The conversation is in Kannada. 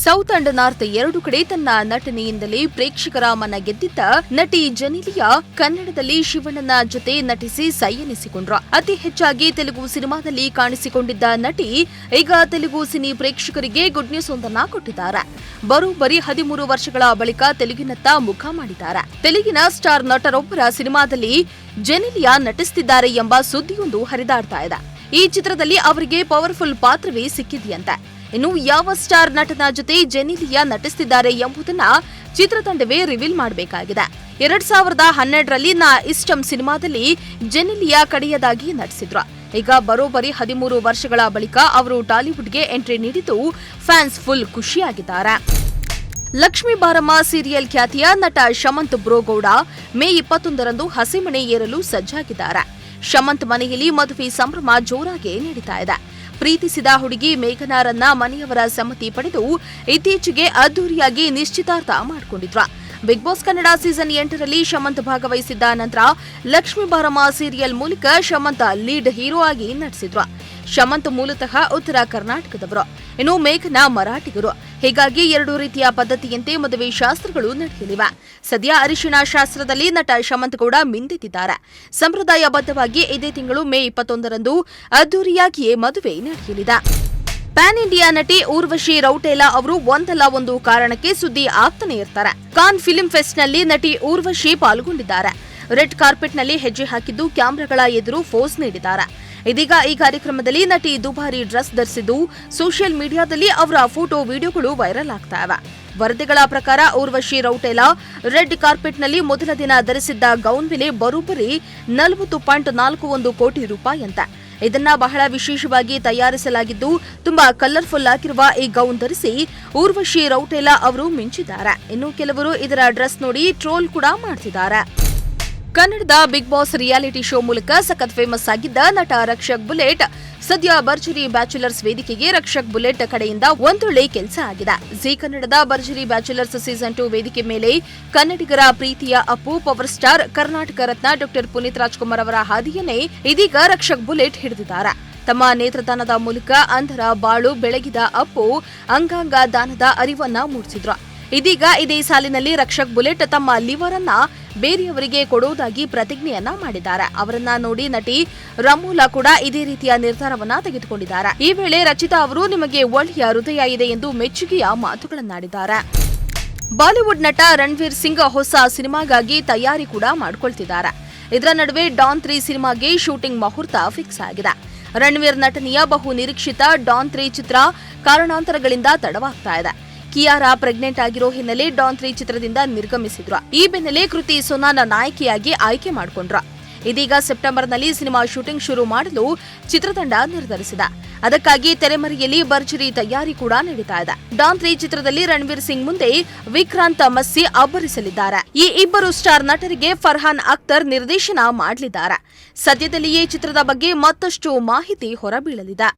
ಸೌತ್ ಅಂಡ್ ನಾರ್ತ್ ಎರಡು ಕಡೆ ತನ್ನ ನಟನೆಯಿಂದಲೇ ಪ್ರೇಕ್ಷಕರ ಮನ ಗೆದ್ದಿದ್ದ ನಟಿ ಜೆನಿಲಿಯಾ ಕನ್ನಡದಲ್ಲಿ ಶಿವಣ್ಣನ ಜೊತೆ ನಟಿಸಿ ಸೈ ಎನಿಸಿಕೊಂಡ್ರು. ಅತಿ ಹೆಚ್ಚಾಗಿ ತೆಲುಗು ಸಿನಿಮಾದಲ್ಲಿ ಕಾಣಿಸಿಕೊಂಡಿದ್ದ ನಟಿ ಈಗ ತೆಲುಗು ಸಿನಿ ಪ್ರೇಕ್ಷಕರಿಗೆ ಗುಡ್ ನ್ಯೂಸ್ ಒಂದನ್ನ ಕೊಟ್ಟಿದ್ದಾರೆ. ಬರೋಬ್ಬರಿ 13 ವರ್ಷಗಳ ಬಳಿಕ ತೆಲುಗಿನತ್ತ ಮುಖ ಮಾಡಿದ್ದಾರೆ. ತೆಲುಗಿನ ಸ್ಟಾರ್ ನಟರೊಬ್ಬರ ಸಿನಿಮಾದಲ್ಲಿ ಜೆನಿಲಿಯಾ ನಟಿಸುತ್ತಿದ್ದಾರೆ ಎಂಬ ಸುದ್ದಿಯೊಂದು ಹರಿದಾಡ್ತಾ ಇದೆ. ಈ ಚಿತ್ರದಲ್ಲಿ ಅವರಿಗೆ ಪವರ್ಫುಲ್ ಪಾತ್ರವೇ ಸಿಕ್ಕಿದೆಯಂತೆ. ಇನ್ನು ಯಾವ ಸ್ಟಾರ್ ನಟನ ಜೊತೆ ಜೆನಿಲಿಯಾ ನಟಿಸುತ್ತಿದ್ದಾರೆ ಎಂಬುದನ್ನ ಚಿತ್ರತಂಡವೇ ರಿವೀಲ್ ಮಾಡಬೇಕಾಗಿದೆ. 2012ರಲ್ಲಿ ನಾ ಇಷ್ಟಂ ಸಿನಿಮಾದಲ್ಲಿ ಜೆನಿಲಿಯಾ ಕಡೆಯದಾಗಿ ನಟಿಸಿದ್ರು. ಈಗ ಬರೋಬ್ಬರಿ 13 ವರ್ಷಗಳ ಬಳಿಕ ಅವರು ಟಾಲಿವುಡ್ಗೆ ಎಂಟ್ರಿ ನೀಡಿದ್ದು ಫ್ಯಾನ್ಸ್ ಫುಲ್ ಖುಷಿಯಾಗಿದ್ದಾರೆ. ಲಕ್ಷ್ಮೀ ಬಾರಮ್ಮ ಸೀರಿಯಲ್ ಖ್ಯಾತಿಯ ನಟ ಶಮಂತ್ ಬ್ರೋಗೌಡ ಮೇ 21ರಂದು ಹಸಿಮಣೆ ಏರಲು ಸಜ್ಜಾಗಿದ್ದಾರೆ. ಶಮಂತ್ ಮನೆಯಲ್ಲಿ ಮದುವೆ ಸಂಭ್ರಮ ಜೋರಾಗಿ ನಡೀತಾ ಇದೆ. ಪ್ರೀತಿಸಿದ ಹುಡುಗಿ ಮೇಘನಾರನ್ನ ಮನೆಯವರ ಸಮ್ಮತಿ ಪಡೆದು ಇತ್ತೀಚೆಗೆ ಅದ್ದೂರಿಯಾಗಿ ನಿಶ್ಚಿತಾರ್ಥ ಮಾಡಿಕೊಂಡಿದ್ರು. ಬಿಗ್ ಬಾಸ್ ಕನ್ನಡ ಸೀಸನ್ 8ರಲ್ಲಿ ಶಮಂತ್ ಭಾಗವಹಿಸಿದ್ದ ನಂತರ ಲಕ್ಷ್ಮೀ ಬಾರಮ್ಮ ಸೀರಿಯಲ್ ಮೂಲಕ ಶಮಂತ್ ಲೀಡ್ ಹೀರೋ ಆಗಿ ನಟಿಸಿದ್ರು. ಶಮಂತ್ ಮೂಲತಃ ಉತ್ತರ ಕರ್ನಾಟಕದವರು, ಇನ್ನು ಮೇಘನಾ ಮರಾಠಿಗರು. ಹೀಗಾಗಿ 2 ರೀತಿಯ ಪದ್ಧತಿಯಂತೆ ಮದುವೆ ಶಾಸ್ತ್ರಗಳು ನಡೆಯಲಿವೆ. ಸದ್ಯ ಅರಿಶಿಣ ಶಾಸ್ತ್ರದಲ್ಲಿ ನಟ ಶಮಂತ್ ಕೂಡ ಮಿಂದೆತ್ತಿದ್ದಾರೆ. ಸಂಪ್ರದಾಯಬದ್ಧವಾಗಿ ಇದೇ ತಿಂಗಳು ಮೇ 21ರಂದು ಅದ್ದೂರಿಯಾಗಿಯೇ ಮದುವೆ ನಡೆಯಲಿದೆ. ಪ್ಯಾನ್ ಇಂಡಿಯಾ ನಟಿ ಊರ್ವಶಿ ರೌಟೇಲಾ ಅವರು ಒಂದಲ್ಲ ಒಂದು ಕಾರಣಕ್ಕೆ ಸುದ್ದಿ ಆಗ್ತಾನೆ ಇರ್ತಾರೆ. ಕಾನ್ ಫಿಲ್ಮ್ ಫೆಸ್ಟ್ನಲ್ಲಿ ನಟಿ ಊರ್ವಶಿ ಪಾಲ್ಗೊಂಡಿದ್ದಾರೆ. ರೆಡ್ ಕಾರ್ಪೆಟ್ನಲ್ಲಿ ಹೆಜ್ಜೆ ಹಾಕಿದ್ದು ಕ್ಯಾಮೆರಾಗಳ ಎದುರು ಫೋಸ್ ನೀಡಿದ್ದಾರೆ. ಇದೀಗ ಈ ಕಾರ್ಯಕ್ರಮದಲ್ಲಿ ನಟಿ ದುಬಾರಿ ಡ್ರೆಸ್ ಧರಿಸಿದ್ದು ಸೋಷಿಯಲ್ ಮೀಡಿಯಾದಲ್ಲಿ ಅವರ ಫೋಟೋ ವಿಡಿಯೋಗಳು ವೈರಲ್ ಆಗ್ತಾ ಇವೆ. ವರದಿಗಳ ಪ್ರಕಾರ ಊರ್ವಶಿ ರೌಟೇಲಾ ರೆಡ್ ಕಾರ್ಪೆಟ್ನಲ್ಲಿ ಮೊದಲ ದಿನ ಧರಿಸಿದ್ದ ಗೌನ್ ಬೆಲೆ ಬರೋಬ್ಬರಿ 40.41 ಕೋಟಿ ರೂಪಾಯಿಯಂತೆ. ಇದನ್ನ ಬಹಳ ವಿಶೇಷವಾಗಿ ತಯಾರಿಸಲಾಗಿದ್ದು ತುಂಬಾ ಕಲರ್ಫುಲ್ ಆಗಿರುವ ಈ ಗೌನ್ ಧರಿಸಿ ಊರ್ವಶಿ ರೌಟೇಲಾ ಅವರು ಮಿಂಚಿದ್ದಾರೆ. ಇನ್ನು ಕೆಲವರು ಇದರ ಡ್ರೆಸ್ ನೋಡಿ ಟ್ರೋಲ್ ಕೂಡ ಮಾಡ್ತಿದ್ದಾರೆ. ಕನ್ನಡದ ಬಿಗ್ ಬಾಸ್ ರಿಯಾಲಿಟಿ ಶೋ ಮೂಲಕ ಸಖತ್ ಫೇಮಸ್ ಆಗಿದ್ದ ನಟ ರಕ್ಷಕ್ ಬುಲೆಟ್ ಸದ್ಯ ಭರ್ಜರಿ ಬ್ಯಾಚುಲರ್ಸ್ ವೇದಿಕೆಗೆ ರಕ್ಷಕ್ ಬುಲೆಟ್ ಕಡೆಯಿಂದ ಒಂದೊಳ್ಳೆ ಕೆಲಸ ಆಗಿದೆ. ಜಿ ಕನ್ನಡದ ಭರ್ಜರಿ ಬ್ಯಾಚುಲರ್ಸ್ ಸೀಸನ್ 2 ವೇದಿಕೆ ಮೇಲೆ ಕನ್ನಡಿಗರ ಪ್ರೀತಿಯ ಅಪ್ಪು ಪವರ್ ಸ್ಟಾರ್ ಕರ್ನಾಟಕ ರತ್ನ ಡಾ ಪುನೀತ್ ರಾಜ್ಕುಮಾರ್ ಅವರ ಹಾದಿಯನ್ನೇ ಇದೀಗ ರಕ್ಷಕ್ ಬುಲೆಟ್ ಹಿಡಿದಿದ್ದಾರೆ. ತಮ್ಮ ನೇತ್ರದಾನದ ಮೂಲಕ ಅಂಧರ ಬಾಳು ಬೆಳಗಿದ ಅಪ್ಪು ಅಂಗಾಂಗ ದಾನದ ಅರಿವನ್ನ ಮೂಡಿಸಿದ್ರು. ಇದೀಗ ಇದೇ ಸಾಲಿನಲ್ಲಿ ರಕ್ಷಕ್ ಬುಲೆಟ್ ತಮ್ಮ ಲಿವರ್ ಅನ್ನ ಬೇರೆಯವರಿಗೆ ಕೊಡುವುದಾಗಿ ಪ್ರತಿಜ್ಞೆಯನ್ನ ಮಾಡಿದ್ದಾರೆ. ಅವರನ್ನ ನೋಡಿ ನಟಿ ರಮೂಲಾ ಕೂಡ ಇದೇ ರೀತಿಯ ನಿರ್ಧಾರವನ್ನ ತೆಗೆದುಕೊಂಡಿದ್ದಾರೆ. ಈ ವೇಳೆ ರಚಿತಾ ಅವರು ನಿಮಗೆ ಒಳ್ಳೆಯ ಹೃದಯ ಇದೆ ಎಂದು ಮೆಚ್ಚುಗೆಯ ಮಾತುಗಳನ್ನಾಡಿದ್ದಾರೆ. ಬಾಲಿವುಡ್ ನಟ ರಣವೀರ್ ಸಿಂಗ್ ಹೊಸ ಸಿನಿಮಾಗಾಗಿ ತಯಾರಿ ಕೂಡ ಮಾಡಿಕೊಳ್ತಿದ್ದಾರೆ. ಇದರ ನಡುವೆ ಡಾನ್ 3 ಸಿನಿಮಾಗೆ ಶೂಟಿಂಗ್ ಮುಹೂರ್ತ ಫಿಕ್ಸ್ ಆಗಿದೆ. ರಣವೀರ್ ನಟನೆಯ ಬಹು ನಿರೀಕ್ಷಿತ ಡಾನ್ 3 ಚಿತ್ರ ಕಾರಣಾಂತರಗಳಿಂದ ತಡವಾಗ್ತಾ ಇದೆ. ಕಿಯಾರಾ ಪ್ರೆಗ್ನೆಂಟ್ ಆಗಿರೋ ಹಿನ್ನೆಲೆ ಡಾನ್ 3 ಚಿತ್ರದಿಂದ ನಿರ್ಗಮಿಸಿದ್ರು. ಈ ಬೆನ್ನಲ್ಲೇ ಕೃತಿ ಸೊನಾನ ನಾಯಕಿಯಾಗಿ ಆಯ್ಕೆ ಮಾಡಿಕೊಂಡ್ರು. ಇದೀಗ ಸೆಪ್ಟೆಂಬರ್ನಲ್ಲಿ ಸಿನಿಮಾ ಶೂಟಿಂಗ್ ಶುರು ಮಾಡಲು ಚಿತ್ರತಂಡ ನಿರ್ಧರಿಸಿದೆ. ಅದಕ್ಕಾಗಿ ತೆರೆಮರೆಯಲ್ಲಿ ಭರ್ಜರಿ ತಯಾರಿ ಕೂಡ ನಡೀತಾ ಇದೆ. ಡಾನ್ 3 ಚಿತ್ರದಲ್ಲಿ ರಣವೀರ್ ಸಿಂಗ್ ಮುಂದೆ ವಿಕ್ರಾಂತ್ ಮಸ್ಸಿ ಅಬ್ಬರಿಸಲಿದ್ದಾರೆ. ಈ ಇಬ್ಬರು ಸ್ಟಾರ್ ನಟರಿಗೆ ಫರ್ಹಾನ್ ಅಖ್ತರ್ ನಿರ್ದೇಶನ ಮಾಡಲಿದ್ದಾರೆ. ಸದ್ಯದಲ್ಲಿಯೇ ಚಿತ್ರದ ಬಗ್ಗೆ ಮತ್ತಷ್ಟು ಮಾಹಿತಿ ಹೊರಬೀಳಲಿದೆ.